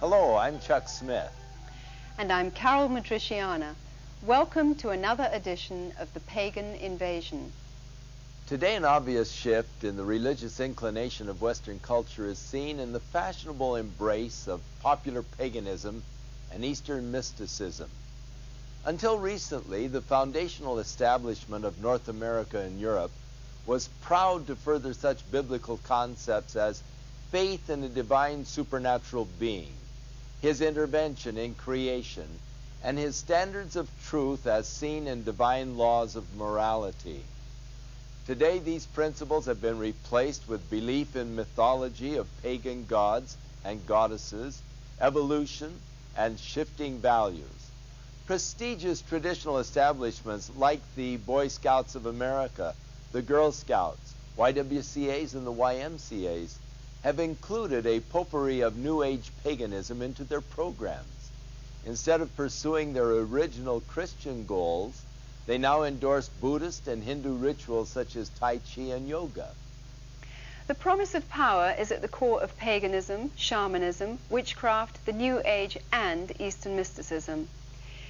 Hello, I'm Chuck Smith. And I'm Carol Matriciana. Welcome to another edition of The Pagan Invasion. Today, an obvious shift in the religious inclination of Western culture is seen in the fashionable embrace of popular paganism and Eastern mysticism. Until recently, the foundational establishment of North America and Europe was proud to further such biblical concepts as faith in a divine supernatural being, his intervention in creation, and his standards of truth as seen in divine laws of morality. Today, these principles have been replaced with belief in mythology of pagan gods and goddesses, evolution, and shifting values. Prestigious traditional establishments like the Boy Scouts of America, the Girl Scouts, YWCAs, and the YMCAs have included a potpourri of New Age paganism into their programs. Instead of pursuing their original Christian goals, they now endorse Buddhist and Hindu rituals such as Tai Chi and yoga. The promise of power is at the core of paganism, shamanism, witchcraft, the New Age, and Eastern mysticism.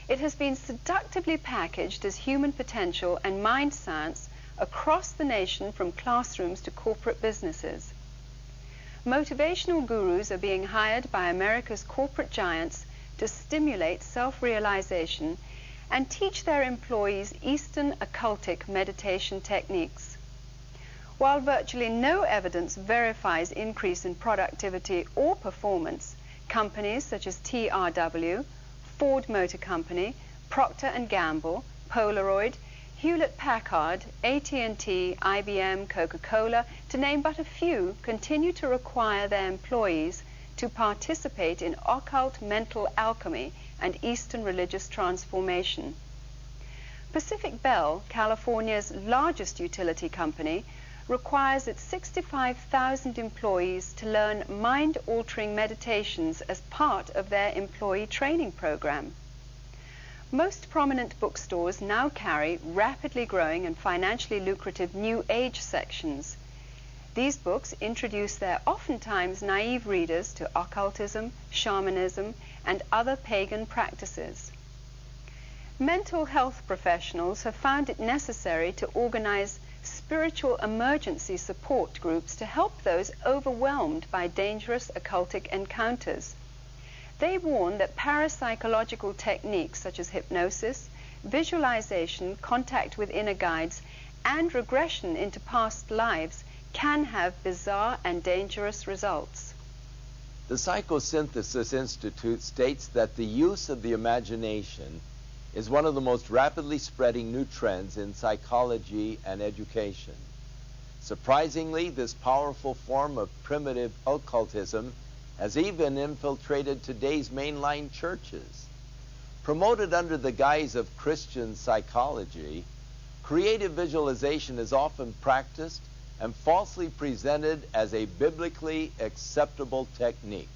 It has been seductively packaged as human potential and mind science across the nation, from classrooms to corporate businesses. Motivational gurus are being hired by America's corporate giants to stimulate self-realization and teach their employees Eastern occultic meditation techniques. While virtually no evidence verifies increase in productivity or performance, companies such as TRW, Ford Motor Company, Procter & Gamble, Polaroid, Hewlett-Packard, AT&T, IBM, Coca-Cola, to name but a few, continue to require their employees to participate in occult mental alchemy and Eastern religious transformation. Pacific Bell, California's largest utility company, requires its 65,000 employees to learn mind-altering meditations as part of their employee training program. Most prominent bookstores now carry rapidly growing and financially lucrative New Age sections. These books introduce their oftentimes naive readers to occultism, shamanism, and other pagan practices. Mental health professionals have found it necessary to organize spiritual emergency support groups to help those overwhelmed by dangerous occultic encounters. They warn that parapsychological techniques such as hypnosis, visualization, contact with inner guides, and regression into past lives can have bizarre and dangerous results. The Psychosynthesis Institute states that the use of the imagination is one of the most rapidly spreading new trends in psychology and education. Surprisingly, this powerful form of primitive occultism has even infiltrated today's mainline churches. Promoted under the guise of Christian psychology, creative visualization is often practiced and falsely presented as a biblically acceptable technique.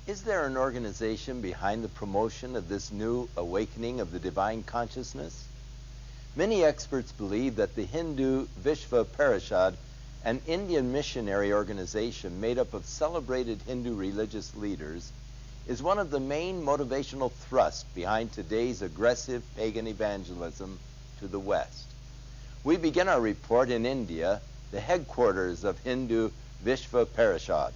Is there an organization behind the promotion of this new awakening of the divine consciousness? Many experts believe that the Hindu Vishva Parishad, an Indian missionary organization made up of celebrated Hindu religious leaders, is one of the main motivational thrusts behind today's aggressive pagan evangelism to the West. We begin our report in India, the headquarters of Hindu Vishva Parishad.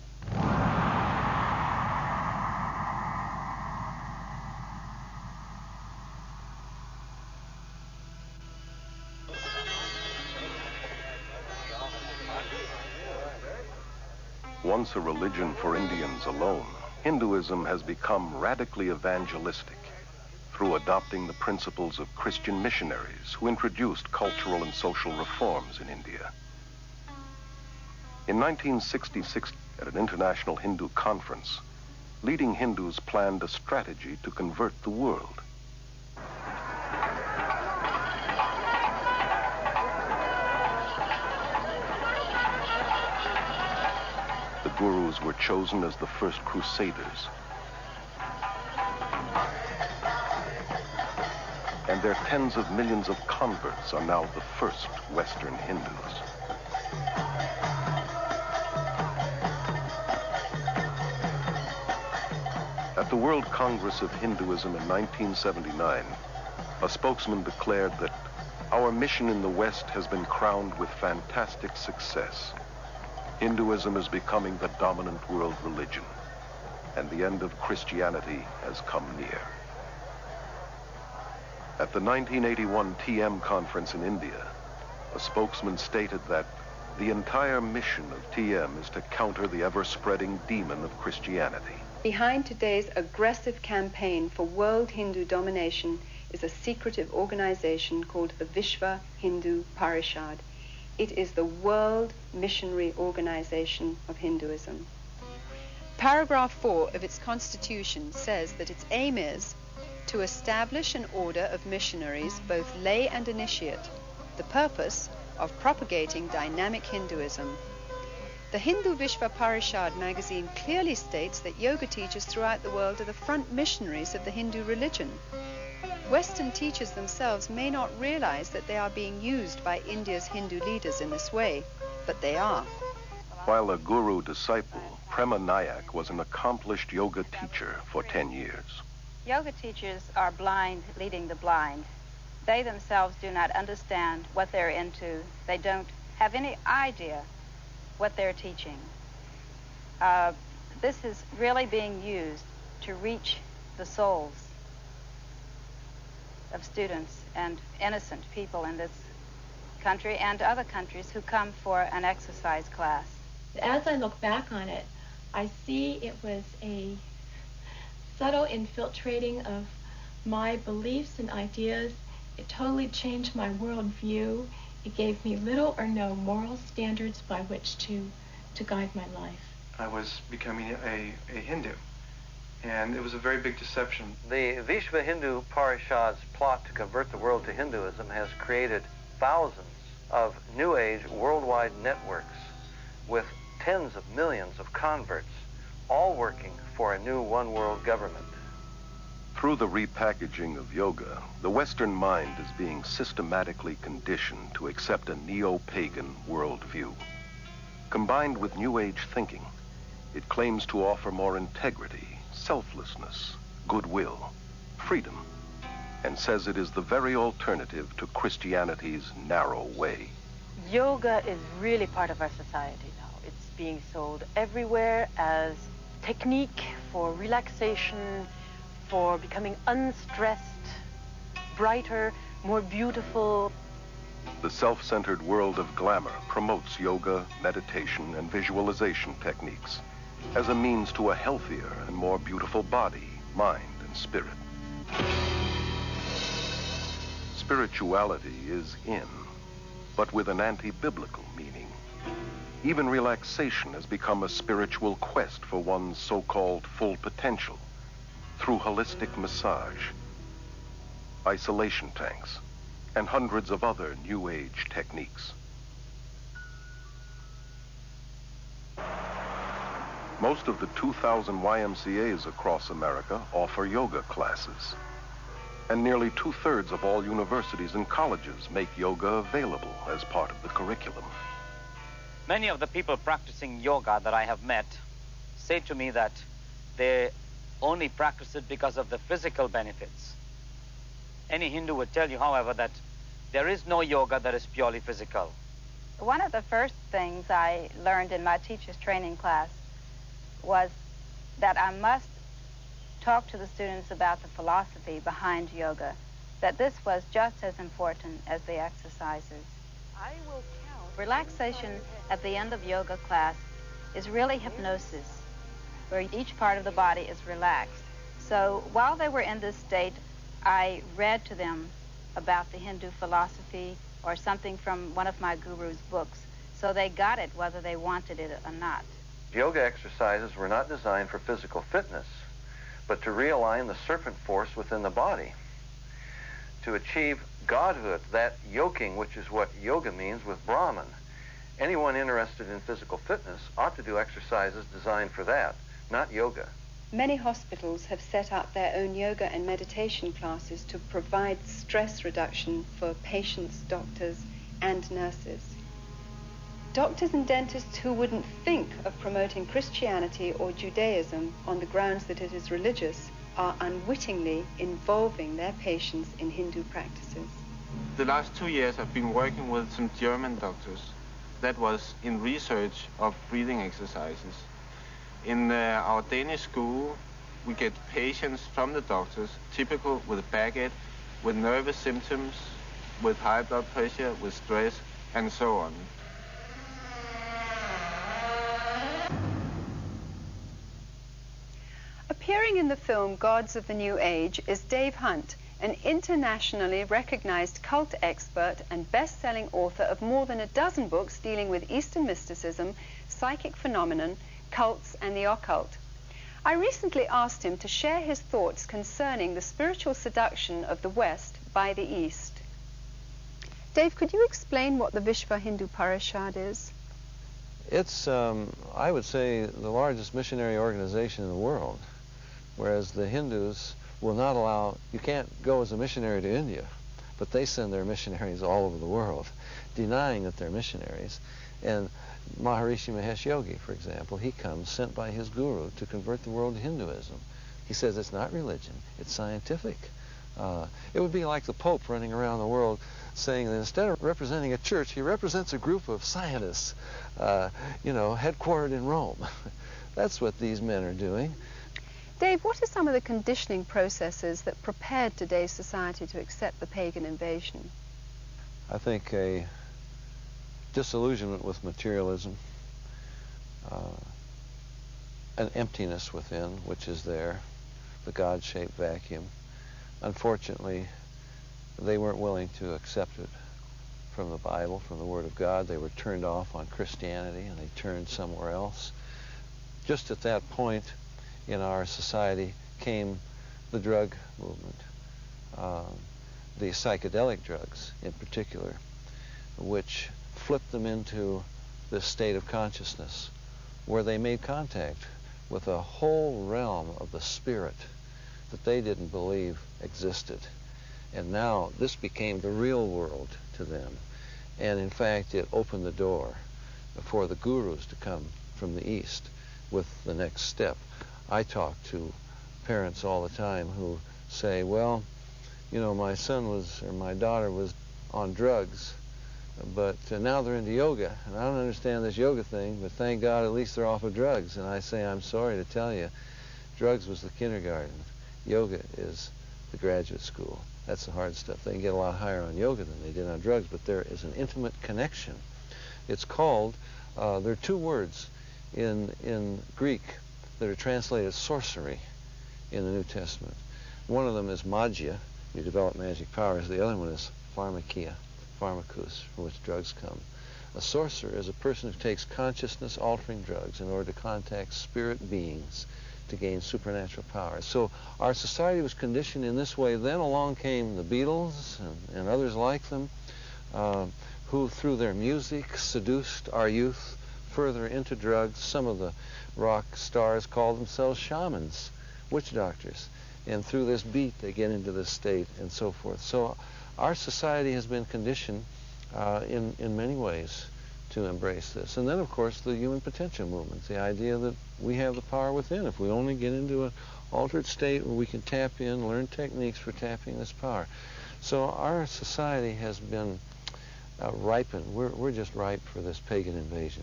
Once a religion for Indians alone, Hinduism has become radically evangelistic through adopting the principles of Christian missionaries who introduced cultural and social reforms in India. In 1966, at an international Hindu conference, leading Hindus planned a strategy to convert the world. The gurus were chosen as the first crusaders, and their tens of millions of converts are now the first Western Hindus. the World Congress of Hinduism in 1979, a spokesman declared that our mission in the West has been crowned with fantastic success. Hinduism is becoming the dominant world religion, and the end of Christianity has come near. At the 1981 TM conference in India, a spokesman stated that the entire mission of TM is to counter the ever-spreading demon of Christianity. Behind today's aggressive campaign for world Hindu domination is a secretive organization called the Vishva Hindu Parishad. It is the world missionary organization of Hinduism. Paragraph 4 of its constitution says that its aim is to establish an order of missionaries, both lay and initiate, the purpose of propagating dynamic Hinduism. The Hindu Vishva Parishad magazine clearly states that yoga teachers throughout the world are the front missionaries of the Hindu religion. Western teachers themselves may not realize that they are being used by India's Hindu leaders in this way, but they are. While a guru-disciple, Prema Nayak was an accomplished yoga teacher for 10 years. Yoga teachers are blind leading the blind. They themselves do not understand what they're into. They don't have any idea what they're teaching. This is really being used to reach the souls of students and innocent people in this country and other countries who come for an exercise class. As I look back on it, I see it was a subtle infiltrating of my beliefs and ideas. It totally changed my worldview. It gave me little or no moral standards by which to guide my life. I was becoming a Hindu, and it was a very big deception. The Vishva Hindu Parishad's plot to convert the world to Hinduism has created thousands of New Age worldwide networks with tens of millions of converts, all working for a new one-world government. Through the repackaging of yoga, the Western mind is being systematically conditioned to accept a neo-pagan worldview. Combined with New Age thinking, it claims to offer more integrity, selflessness, goodwill, freedom, and says it is the very alternative to Christianity's narrow way. Yoga is really part of our society now. It's being sold everywhere as technique for relaxation, for becoming unstressed, brighter, more beautiful. The self-centered world of glamour promotes yoga, meditation, and visualization techniques as a means to a healthier and more beautiful body, mind, and spirit. Spirituality is in, but with an anti-biblical meaning. Even relaxation has become a spiritual quest for one's so-called full potential through holistic massage, isolation tanks, and hundreds of other New Age techniques. Most of the 2,000 YMCAs across America offer yoga classes. And nearly 2/3 of all universities and colleges make yoga available as part of the curriculum. Many of the people practicing yoga that I have met say to me that they only practice it because of the physical benefits. Any Hindu would tell you, however, that there is no yoga that is purely physical. One of the first things I learned in my teacher's training class was that I must talk to the students about the philosophy behind yoga, that this was just as important as the exercises. I will count. Relaxation at the end of yoga class is really hypnosis, where each part of the body is relaxed. So while they were in this state, I read to them about the Hindu philosophy or something from one of my guru's books, so they got it whether they wanted it or not. Yoga exercises were not designed for physical fitness, but to realign the serpent force within the body, to achieve godhood, that yoking, which is what yoga means, with Brahman. Anyone interested in physical fitness ought to do exercises designed for that, not yoga. Many hospitals have set up their own yoga and meditation classes to provide stress reduction for patients, doctors, and nurses. Doctors and dentists who wouldn't think of promoting Christianity or Judaism on the grounds that it is religious are unwittingly involving their patients in Hindu practices. The last 2 years I've been working with some German doctors. That was in research of breathing exercises. In our Danish school, we get patients from the doctors, typical with backache, with nervous symptoms, with high blood pressure, with stress, and so on. Appearing in the film Gods of the New Age is Dave Hunt, an internationally recognized cult expert and best-selling author of more than a dozen books dealing with Eastern mysticism, psychic phenomenon, cults, and the occult. I recently asked him to share his thoughts concerning the spiritual seduction of the West by the East. Dave, could you explain what the Vishva Hindu Parishad is? It's, I would say, the largest missionary organization in the world, whereas the Hindus will not allow, you can't go as a missionary to India, but they send their missionaries all over the world, denying that they're missionaries. And Maharishi Mahesh Yogi, for example, he comes sent by his guru to convert the world to Hinduism. He says it's not religion, it's scientific. It would be like the Pope running around the world saying that instead of representing a church, he represents a group of scientists, you know, headquartered in Rome. That's what these men are doing. Dave, what are some of the conditioning processes that prepared today's society to accept the pagan invasion? I think a disillusionment with materialism, an emptiness within, which is there, the God-shaped vacuum. Unfortunately, they weren't willing to accept it from the Bible, from the Word of God. They were turned off on Christianity, and they turned somewhere else. Just at that point in our society came the drug movement, the psychedelic drugs in particular, which flipped them into this state of consciousness where they made contact with a whole realm of the spirit that they didn't believe existed. And now this became the real world to them. And in fact, it opened the door for the gurus to come from the East with the next step. I talk to parents all the time who say, well, you know, my son was, or my daughter was on drugs, but now they're into yoga, and I don't understand this yoga thing, but thank God at least they're off of drugs. And I say, I'm sorry to tell you, drugs was the kindergarten. Yoga is the graduate school. That's the hard stuff. They can get a lot higher on yoga than they did on drugs, but there is an intimate connection. It's called, there are two words in Greek that are translated sorcery in the New Testament. One of them is magia, you develop magic powers. The other one is pharmakia, pharmacus, from which drugs come. A sorcerer is a person who takes consciousness-altering drugs in order to contact spirit beings to gain supernatural powers. So our society was conditioned in this way. Then along came the Beatles and others like them, who through their music seduced our youth further into drugs. Some of the rock stars called themselves shamans, witch doctors. And through this beat they get into this state and so forth. So our society has been conditioned in many ways to embrace this. And then, of course, the human potential movement, the idea that we have the power within. If we only get into an altered state where we can tap in, learn techniques for tapping this power. So our society has been ripened. We're just ripe for this pagan invasion.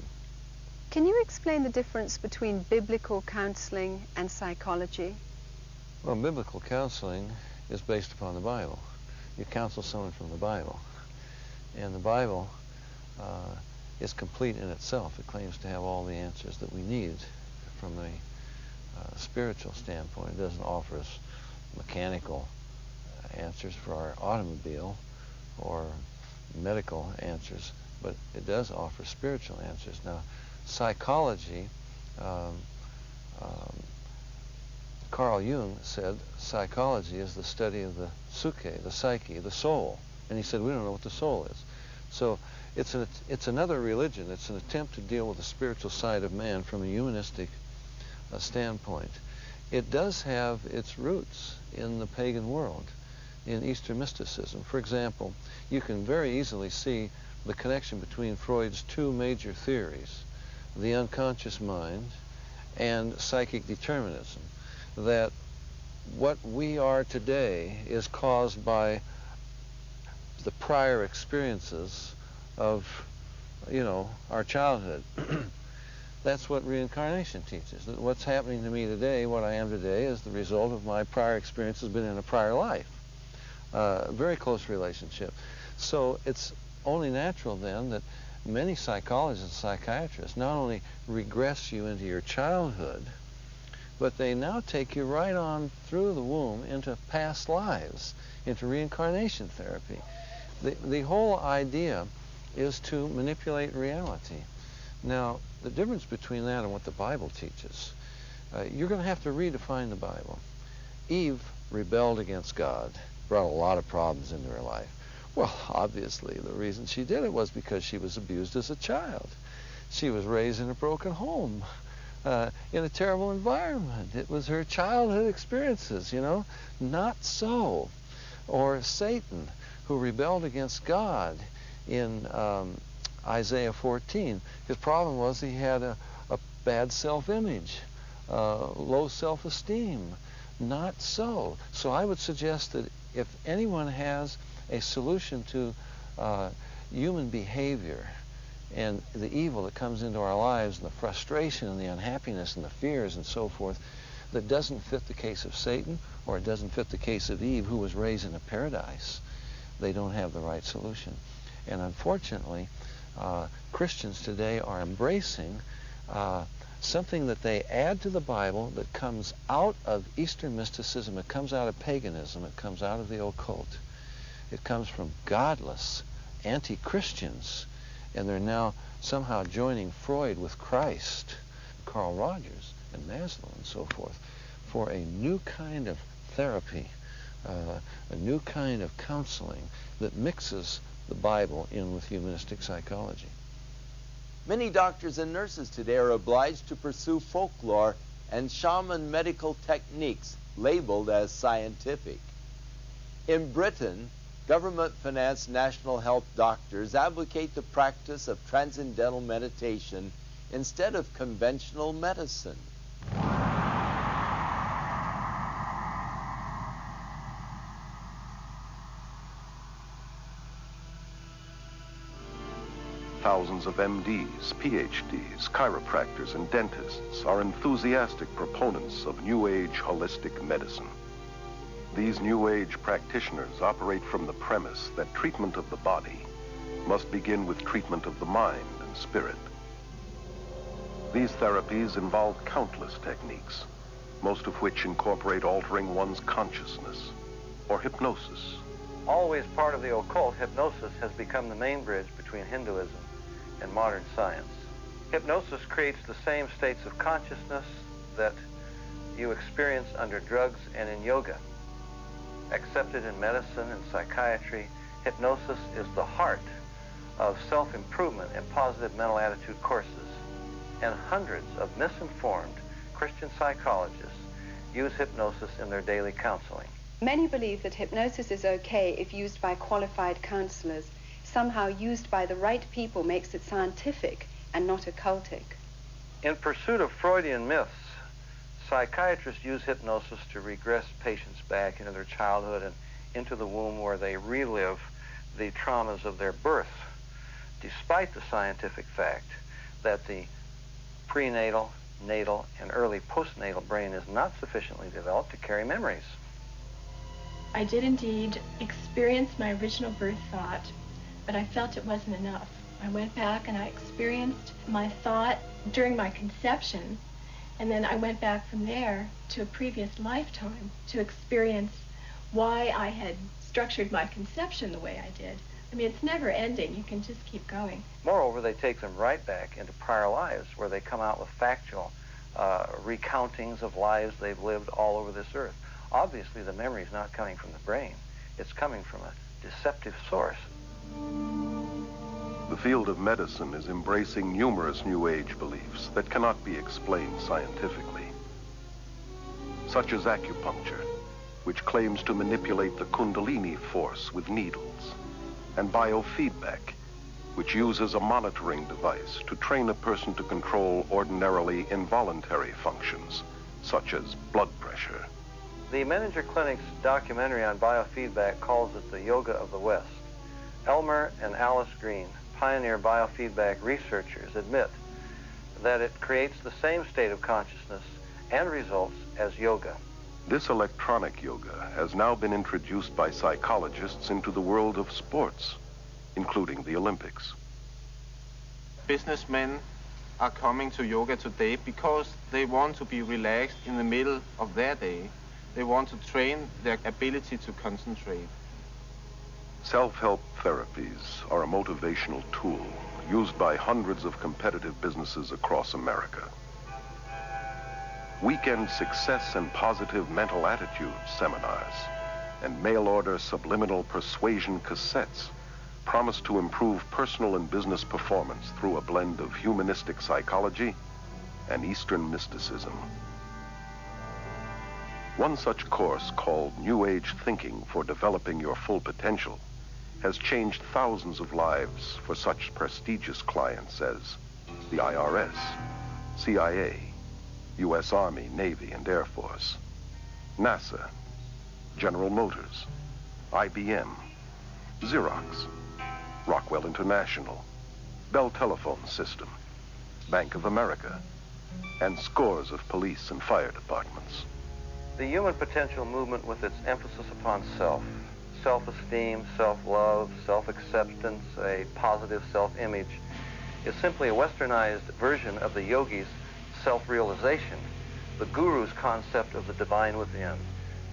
Can you explain the difference between biblical counseling and psychology? Well, biblical counseling is based upon the Bible. You counsel someone from the Bible. And the Bible is complete in itself. It claims to have all the answers that we need from a spiritual standpoint. It doesn't offer us mechanical answers for our automobile or medical answers, but it does offer spiritual answers. Now, psychology, Carl Jung said psychology is the study of the psyche, the psyche, the soul. And he said we don't know what the soul is. So it's another religion. It's an attempt to deal with the spiritual side of man from a humanistic standpoint. It does have its roots in the pagan world, in Eastern mysticism. For example, you can very easily see the connection between Freud's two major theories, the unconscious mind and psychic determinism, that what we are today is caused by the prior experiences of, our childhood. That's what reincarnation teaches. That what's happening to me today, what I am today, is the result of my prior experiences been in a prior life. Very close relationship. So it's only natural then that many psychologists and psychiatrists not only regress you into your childhood, but they now take you right on through the womb into past lives, into reincarnation therapy. The whole idea is to manipulate reality. Now, the difference between that and what the Bible teaches, you're going to have to redefine the Bible. Eve rebelled against God, brought a lot of problems into her life. Well, obviously, the reason she did it was because she was abused as a child. She was raised in a broken home, in a terrible environment. It was her childhood experiences, Not so. Or Satan, who rebelled against God in Isaiah 14. His problem was he had a bad self-image, low self-esteem. Not so. So I would suggest that if anyone has a solution to human behavior and the evil that comes into our lives and the frustration and the unhappiness and the fears and so forth that doesn't fit the case of Satan, or it doesn't fit the case of Eve, who was raised in a paradise, they don't have the right solution. And unfortunately, Christians today are embracing something that they add to the Bible that comes out of Eastern mysticism, it comes out of paganism, it comes out of the occult. It comes from godless anti-Christians, and they're now somehow joining Freud with Christ, Carl Rogers and Maslow and so forth, for a new kind of therapy, a new kind of counseling that mixes the Bible in with humanistic psychology. Many doctors and nurses today are obliged to pursue folklore and shaman medical techniques labeled as scientific. In Britain, government-financed national health doctors advocate the practice of transcendental meditation instead of conventional medicine. Thousands of MDs, PhDs, chiropractors, and dentists are enthusiastic proponents of New Age holistic medicine. These New Age practitioners operate from the premise that treatment of the body must begin with treatment of the mind and spirit. These therapies involve countless techniques, most of which incorporate altering one's consciousness, or hypnosis. Always part of the occult, hypnosis has become the main bridge between Hinduism and modern science. Hypnosis creates the same states of consciousness that you experience under drugs and in yoga. Accepted in medicine and psychiatry, hypnosis is the heart of self-improvement and positive mental attitude courses. And hundreds of misinformed Christian psychologists use hypnosis in their daily counseling. Many believe that hypnosis is okay if used by qualified counselors. Somehow used by the right people makes it scientific and not occultic. In pursuit of Freudian myths, psychiatrists use hypnosis to regress patients back into their childhood and into the womb where they relive the traumas of their birth, despite the scientific fact that the prenatal, natal, and early postnatal brain is not sufficiently developed to carry memories. I did indeed experience my original birth thought, but I felt it wasn't enough. I went back and I experienced my thought during my conception, and then I went back from there to a previous lifetime to experience why I had structured my conception the way I did. I mean, it's never ending. You can just keep going. Moreover, they take them right back into prior lives where they come out with factual recountings of lives they've lived all over this earth. Obviously, the memory is not coming from the brain. It's coming from a deceptive source. The field of medicine is embracing numerous New Age beliefs that cannot be explained scientifically, such as acupuncture, which claims to manipulate the Kundalini force with needles, and biofeedback, which uses a monitoring device to train a person to control ordinarily involuntary functions, such as blood pressure. The Menninger Clinic's documentary on biofeedback calls it the yoga of the West. Elmer and Alice Green, pioneer biofeedback researchers, admit that it creates the same state of consciousness and results as yoga. This electronic yoga has now been introduced by psychologists into the world of sports, including the Olympics. Businessmen are coming to yoga today because they want to be relaxed in the middle of their day. They want to train their ability to concentrate. Self-help therapies are a motivational tool used by hundreds of competitive businesses across America. Weekend success and positive mental attitude seminars and mail-order subliminal persuasion cassettes promise to improve personal and business performance through a blend of humanistic psychology and Eastern mysticism. One such course, called New Age Thinking for Developing Your Full Potential, has changed thousands of lives for such prestigious clients as the IRS, CIA, U.S. Army, Navy, and Air Force, NASA, General Motors, IBM, Xerox, Rockwell International, Bell Telephone System, Bank of America, and scores of police and fire departments. The human potential movement, with its emphasis upon self, self-esteem, self-love, self-acceptance, a positive self-image, is simply a westernized version of the yogi's self-realization, the guru's concept of the divine within,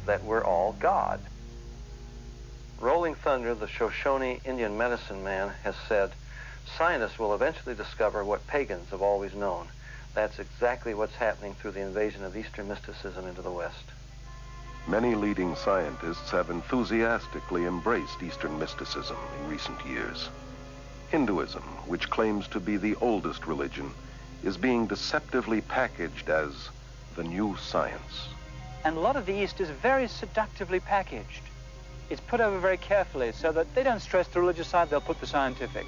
that we're all God. Rolling Thunder, the Shoshone Indian medicine man, has said, scientists will eventually discover what pagans have always known. That's exactly what's happening through the invasion of Eastern mysticism into the West. Many leading scientists have enthusiastically embraced Eastern mysticism in recent years. Hinduism, which claims to be the oldest religion, is being deceptively packaged as the new science. And a lot of the East is very seductively packaged. It's put over very carefully so that they don't stress the religious side, they'll put the scientific.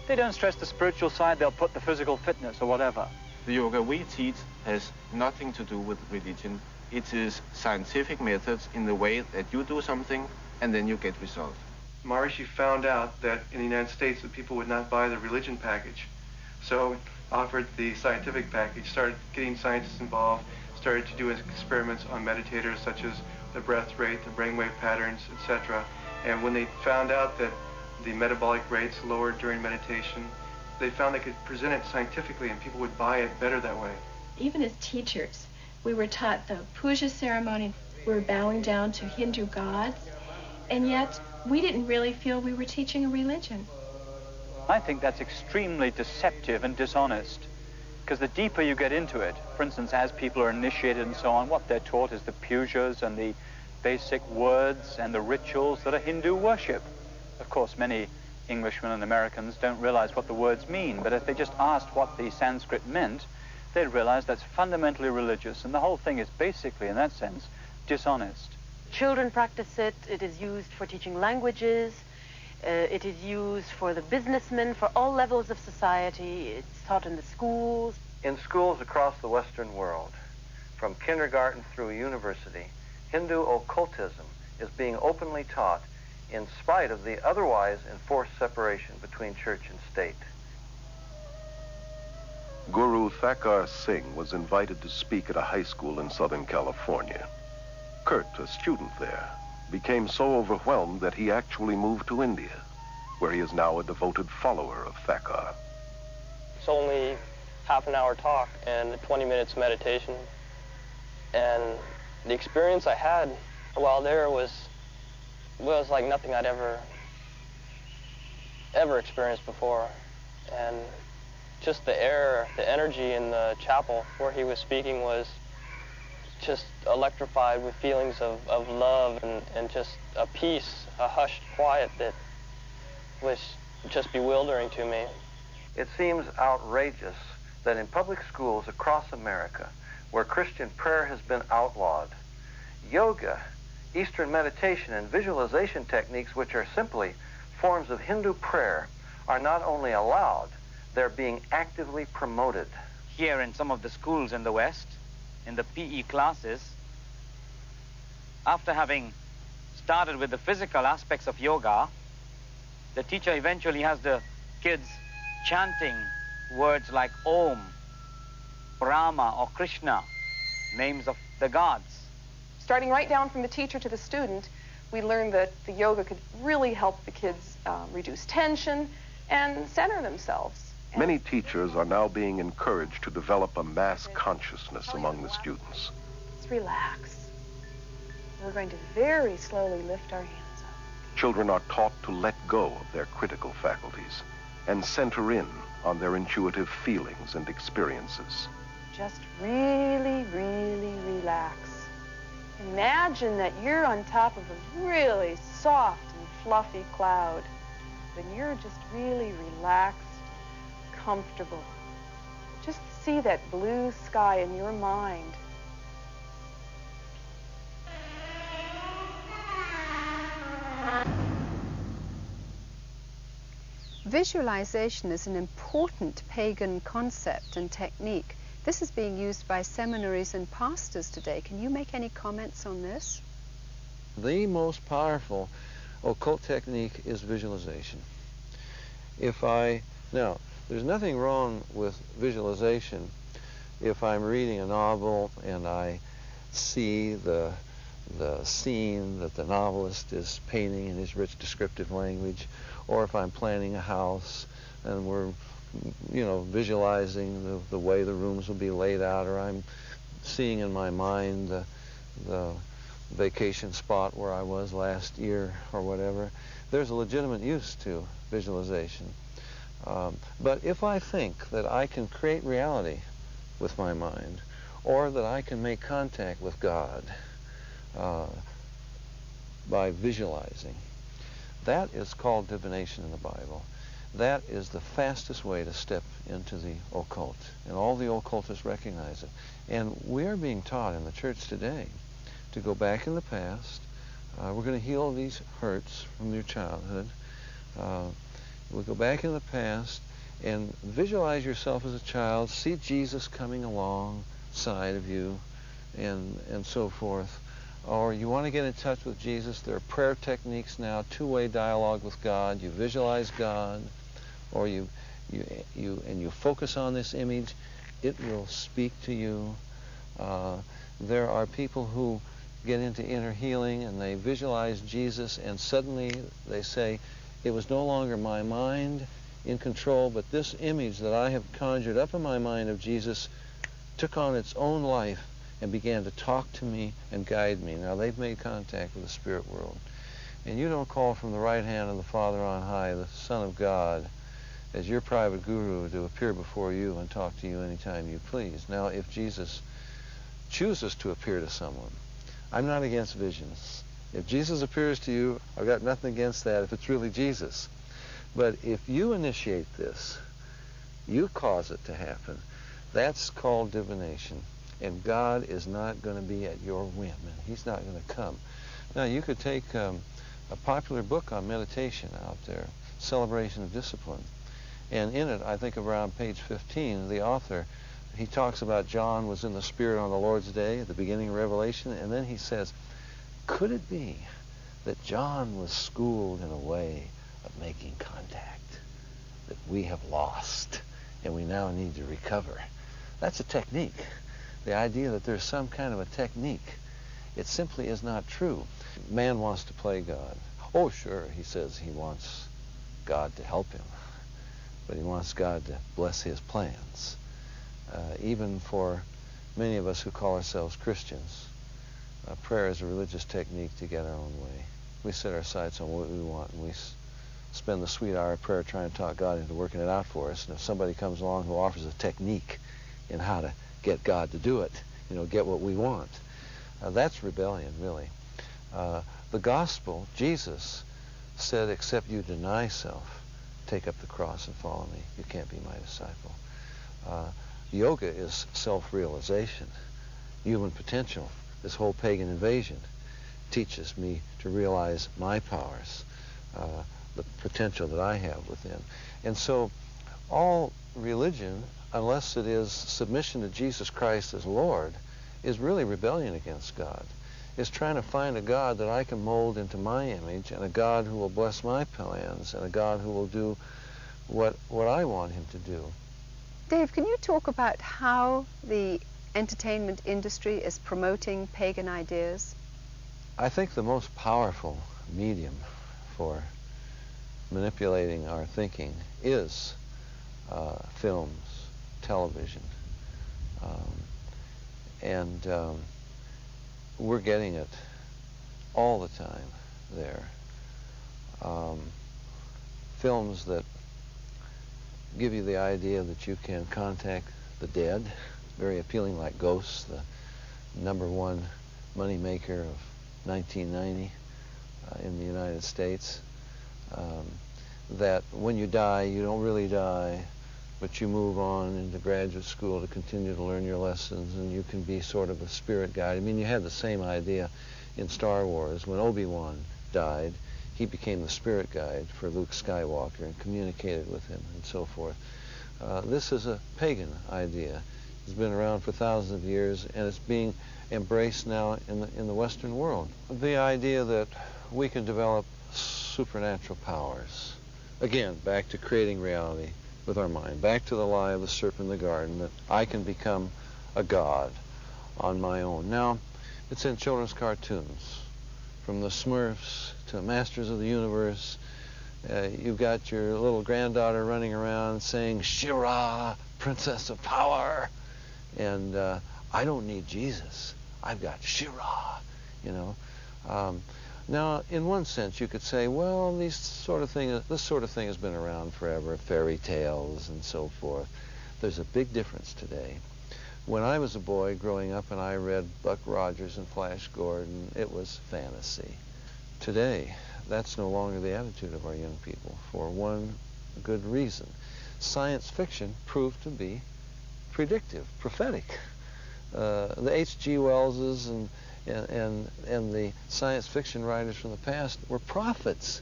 They don't stress the spiritual side, they'll put the physical fitness or whatever. The yoga we teach has nothing to do with religion. It is scientific methods in the way that you do something and then you get results. Maharishi found out that in the United States that people would not buy the religion package. So offered the scientific package, started getting scientists involved, started to do experiments on meditators such as the breath rate, the brainwave patterns, etc. And when they found out that the metabolic rates lowered during meditation, they found they could present it scientifically and people would buy it better that way. Even as teachers, we were taught the puja ceremony. We were bowing down to Hindu gods, and yet we didn't really feel we were teaching a religion. I think that's extremely deceptive and dishonest, because the deeper you get into it, for instance, as people are initiated and so on, what they're taught is the pujas and the basic words and the rituals that are Hindu worship. Of course, many Englishmen and Americans don't realize what the words mean, but if they just asked what the Sanskrit meant, they'd realize that's fundamentally religious, and the whole thing is basically, in that sense, dishonest. Children practice it. It is used for teaching languages. It is used for the businessmen, for all levels of society. It's taught in the schools. In schools across the Western world, from kindergarten through university, Hindu occultism is being openly taught in spite of the otherwise enforced separation between church and state. Guru Thakar Singh was invited to speak at a high school in Southern California. Kurt, a student there, became so overwhelmed that he actually moved to India, where he is now a devoted follower of Thakar. It's only half an hour talk and 20 minutes meditation. And the experience I had while there was like nothing I'd ever experienced before. And just the air, the energy in the chapel where he was speaking was just electrified with feelings of love and just a peace, a hushed quiet that was just bewildering to me. It seems outrageous that in public schools across America, where Christian prayer has been outlawed, yoga, Eastern meditation, and visualization techniques, which are simply forms of Hindu prayer, are not only allowed, they're being actively promoted. Here in some of the schools in the West, in the PE classes, after having started with the physical aspects of yoga, the teacher eventually has the kids chanting words like Om, Brahma, or Krishna, names of the gods. Starting right down from the teacher to the student, we learned that the yoga could really help the kids reduce tension and center themselves. Many teachers are now being encouraged to develop a mass consciousness among the students. Let's relax. We're going to very slowly lift our hands up. Children are taught to let go of their critical faculties and center in on their intuitive feelings and experiences. Just really, really relax. Imagine that you're on top of a really soft and fluffy cloud. Then you're just really relaxed, comfortable. Just see that blue sky in your mind. Visualization is an important pagan concept and technique. This is being used by seminaries and pastors today. Can you make any comments on this? The most powerful occult technique is visualization. Now, there's nothing wrong with visualization if I'm reading a novel and I see the scene that the novelist is painting in his rich descriptive language, or if I'm planning a house and we're visualizing the way the rooms will be laid out, or I'm seeing in my mind the vacation spot where I was last year or whatever. There's a legitimate use to visualization. But if I think that I can create reality with my mind, or that I can make contact with God by visualizing, that is called divination in the Bible. That is the fastest way to step into the occult, and all the occultists recognize it. And we are being taught in the church today to go back in the past. We're going to heal these hurts from your childhood. We'll go back in the past and visualize yourself as a child, see Jesus coming alongside of you, and so forth. Or you want to get in touch with Jesus, there are prayer techniques now, two-way dialogue with God. You visualize God, or you focus on this image, it will speak to you. There are people who get into inner healing and they visualize Jesus, and suddenly they say, it was no longer my mind in control, but this image that I have conjured up in my mind of Jesus took on its own life and began to talk to me and guide me. Now they've made contact with the spirit world. And you don't call from the right hand of the Father on high, the Son of God, as your private guru to appear before you and talk to you anytime you please. Now, if Jesus chooses to appear to someone, I'm not against visions. If Jesus appears to you, I've got nothing against that if it's really Jesus. But if you initiate this, you cause it to happen, that's called divination. And God is not going to be at your whim, and He's not going to come. Now, you could take a popular book on meditation out there, Celebration of Discipline. And in it, I think around page 15, the author, he talks about John was in the Spirit on the Lord's day at the beginning of Revelation, and then he says, could it be that John was schooled in a way of making contact that we have lost and we now need to recover? That's a technique. The idea that there's some kind of a technique, it simply is not true. Man wants to play God. Oh, sure, he says he wants God to help him, but he wants God to bless his plans. Even for many of us who call ourselves Christians, prayer is a religious technique to get our own way. We set our sights on what we want, and we spend the sweet hour of prayer trying to talk God into working it out for us. And if somebody comes along who offers a technique in how to get God to do it, get what we want, that's rebellion, really. The gospel, Jesus said, except you deny self, take up the cross and follow me, you can't be my disciple. Yoga is self-realization, human potential. This whole pagan invasion teaches me to realize my powers. the potential that I have within. And so all religion, unless it is submission to Jesus Christ as Lord, is really rebellion against God. It's trying to find a God that I can mold into my image, and a God who will bless my plans, and a God who will do what I want him to do. Dave, can you talk about how the entertainment industry is promoting pagan ideas? I think the most powerful medium for manipulating our thinking is films, television, and we're getting it all the time there. Films that give you the idea that you can contact the dead, very appealing, like Ghosts, the #1 money maker of 1990 in the United States. That when you die, you don't really die, but you move on into graduate school to continue to learn your lessons, and you can be sort of a spirit guide. I mean, you had the same idea in Star Wars. When Obi-Wan died, he became the spirit guide for Luke Skywalker and communicated with him and so forth. This is a pagan idea. It's been around for thousands of years, and it's being embraced now in the Western world. The idea that we can develop supernatural powers. Again, back to creating reality with our mind. Back to the lie of the serpent in the garden, that I can become a god on my own. Now, it's in children's cartoons. From the Smurfs to Masters of the Universe, you've got your little granddaughter running around saying, "Shira, Princess of Power." And I don't need Jesus. I've got Shira, you know. Now, in one sense, you could say, well, this sort of thing has been around forever, fairy tales and so forth. There's a big difference today. When I was a boy growing up and I read Buck Rogers and Flash Gordon, it was fantasy. Today, that's no longer the attitude of our young people, for one good reason. Science fiction proved to be predictive, prophetic. The H.G. Wellses and the science fiction writers from the past were prophets.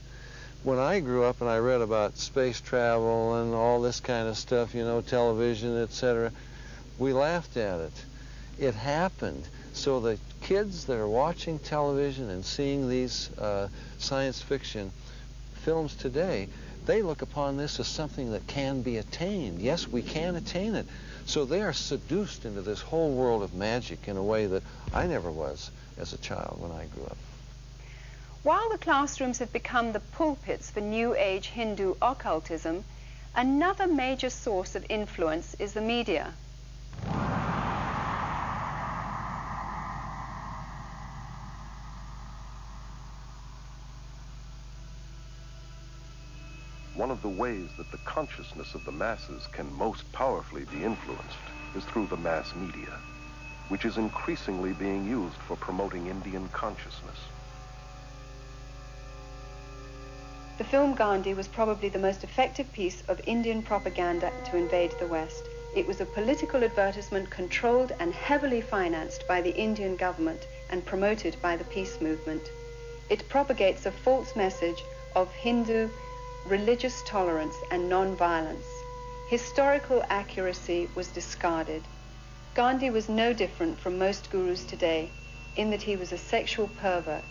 When I grew up and I read about space travel and all this kind of stuff, you know, television, etc., we laughed at it. It happened. So the kids that are watching television and seeing these science fiction films today, they look upon this as something that can be attained. Yes, we can attain it. So they are seduced into this whole world of magic in a way that I never was as a child when I grew up. While the classrooms have become the pulpits for New Age Hindu occultism, another major source of influence is the media. One of the ways that the consciousness of the masses can most powerfully be influenced is through the mass media, which is increasingly being used for promoting Indian consciousness. The film Gandhi was probably the most effective piece of Indian propaganda to invade the West. It was a political advertisement controlled and heavily financed by the Indian government and promoted by the peace movement. It propagates a false message of Hindu religious tolerance and non-violence. Historical accuracy was discarded. Gandhi was no different from most gurus today in that he was a sexual pervert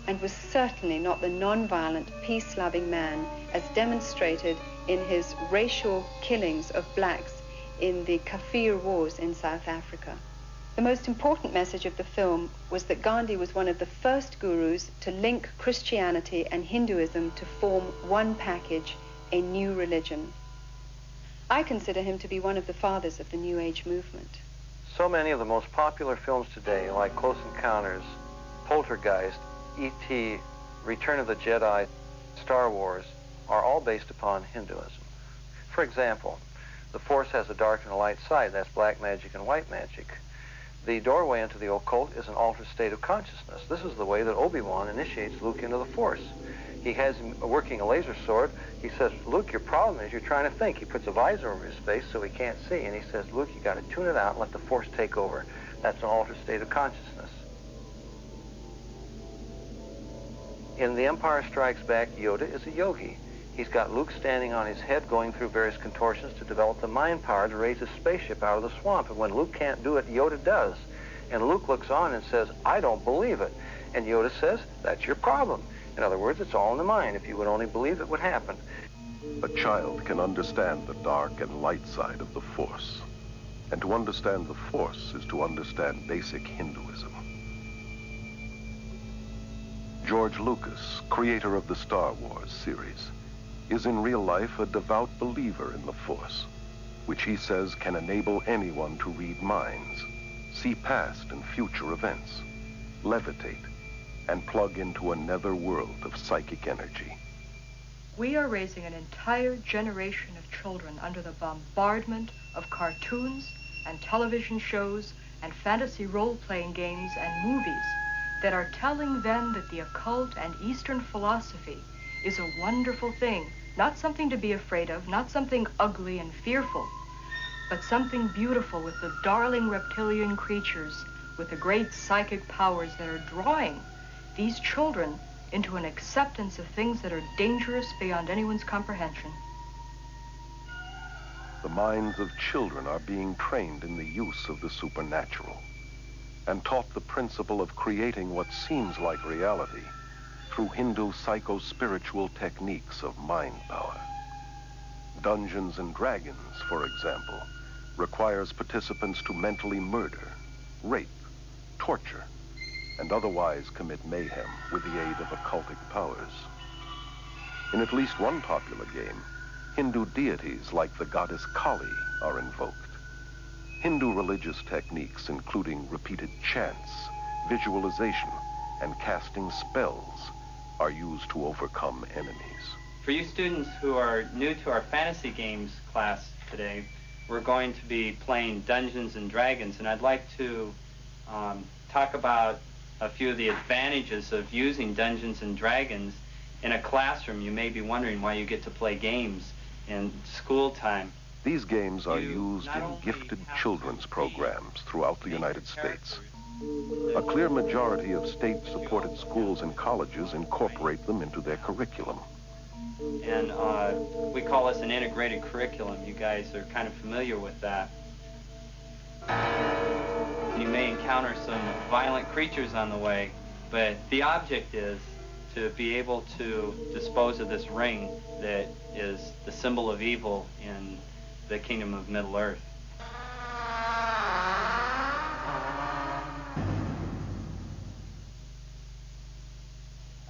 and was certainly not the non-violent, peace-loving man as demonstrated in his racial killings of blacks in the Kafir Wars in South Africa. The most important message of the film was that Gandhi was one of the first gurus to link Christianity and Hinduism to form one package, a new religion. I consider him to be one of the fathers of the New Age movement. So many of the most popular films today, like Close Encounters, Poltergeist, E.T., Return of the Jedi, Star Wars, are all based upon Hinduism. For example, the Force has a dark and a light side. That's black magic and white magic. The doorway into the occult is an altered state of consciousness. This is the way that Obi-Wan initiates Luke into the Force. He has him working a laser sword. He says, Luke, your problem is you're trying to think. He puts a visor over his face so he can't see. And he says, Luke, you got to tune it out and let the Force take over. That's an altered state of consciousness. In The Empire Strikes Back, Yoda is a yogi. He's got Luke standing on his head going through various contortions to develop the mind power to raise a spaceship out of the swamp. And when Luke can't do it, Yoda does. And Luke looks on and says, I don't believe it. And Yoda says, that's your problem. In other words, it's all in the mind. If you would only believe, it would happen. A child can understand the dark and light side of the Force. And to understand the Force is to understand basic Hinduism. George Lucas, creator of the Star Wars series, is in real life a devout believer in the Force, which he says can enable anyone to read minds, see past and future events, levitate, and plug into a nether world of psychic energy. We are raising an entire generation of children under the bombardment of cartoons and television shows and fantasy role-playing games and movies that are telling them that the occult and Eastern philosophy is a wonderful thing, not something to be afraid of, not something ugly and fearful, but something beautiful with the darling reptilian creatures with the great psychic powers that are drawing these children into an acceptance of things that are dangerous beyond anyone's comprehension. The minds of children are being trained in the use of the supernatural and taught the principle of creating what seems like reality through Hindu psycho-spiritual techniques of mind power. Dungeons and Dragons, for example, requires participants to mentally murder, rape, torture, and otherwise commit mayhem with the aid of occultic powers. In at least one popular game, Hindu deities like the goddess Kali are invoked. Hindu religious techniques, including repeated chants, visualization, and casting spells, are used to overcome enemies. For you students who are new to our fantasy games class today, we're going to be playing Dungeons and Dragons, and I'd like to talk about a few of the advantages of using Dungeons and Dragons in a classroom. You may be wondering why you get to play games in school time. These games are used in gifted children's programs throughout the United States. A clear majority of state-supported schools and colleges incorporate them into their curriculum. And we call this an integrated curriculum. You guys are kind of familiar with that. You may encounter some violent creatures on the way, but the object is to be able to dispose of this ring that is the symbol of evil in the kingdom of Middle-earth.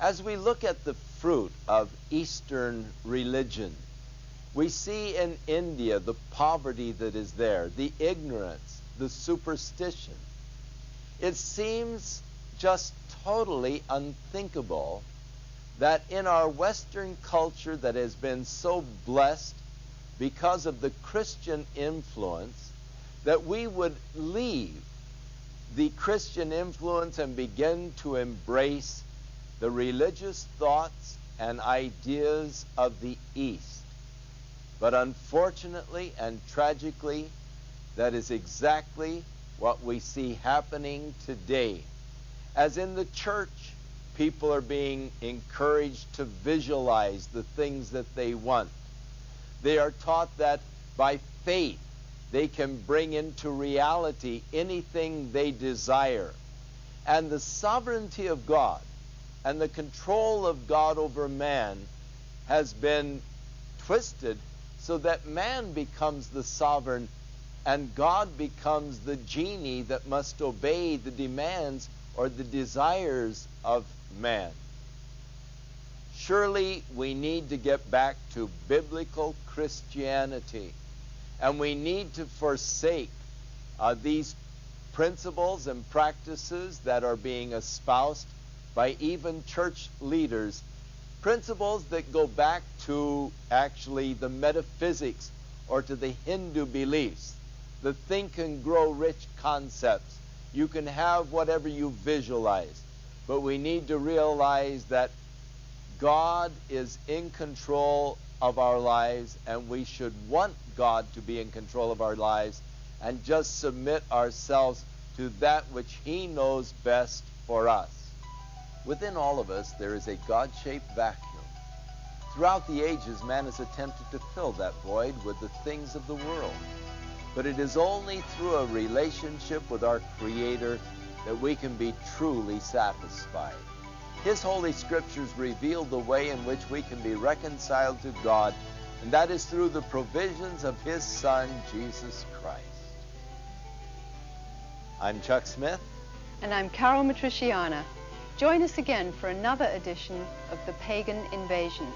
As we look at the fruit of Eastern religion, we see in India the poverty that is there, the ignorance, the superstition. It seems just totally unthinkable that in our Western culture that has been so blessed because of the Christian influence, that we would leave the Christian influence and begin to embrace the religious thoughts and ideas of the East. But unfortunately and tragically, that is exactly what we see happening today. As in the church, people are being encouraged to visualize the things that they want. They are taught that by faith they can bring into reality anything they desire. And the sovereignty of God and the control of God over man has been twisted so that man becomes the sovereign and God becomes the genie that must obey the demands or the desires of man. Surely we need to get back to biblical Christianity, and we need to forsake these principles and practices that are being espoused by even church leaders, principles that go back to actually the metaphysics or to the Hindu beliefs, the think and grow rich concepts. You can have whatever you visualize, but we need to realize that God is in control of our lives, and we should want God to be in control of our lives and just submit ourselves to that which He knows best for us. Within all of us, there is a God-shaped vacuum, Throughout the ages, man has attempted to fill that void with the things of the world. But it is only through a relationship with our Creator that we can be truly satisfied. His Holy Scriptures reveal the way in which we can be reconciled to God, and that is through the provisions of His Son, Jesus Christ. I'm Chuck Smith. And I'm Carol Matriciana. Join us again for another edition of The Pagan Invasion.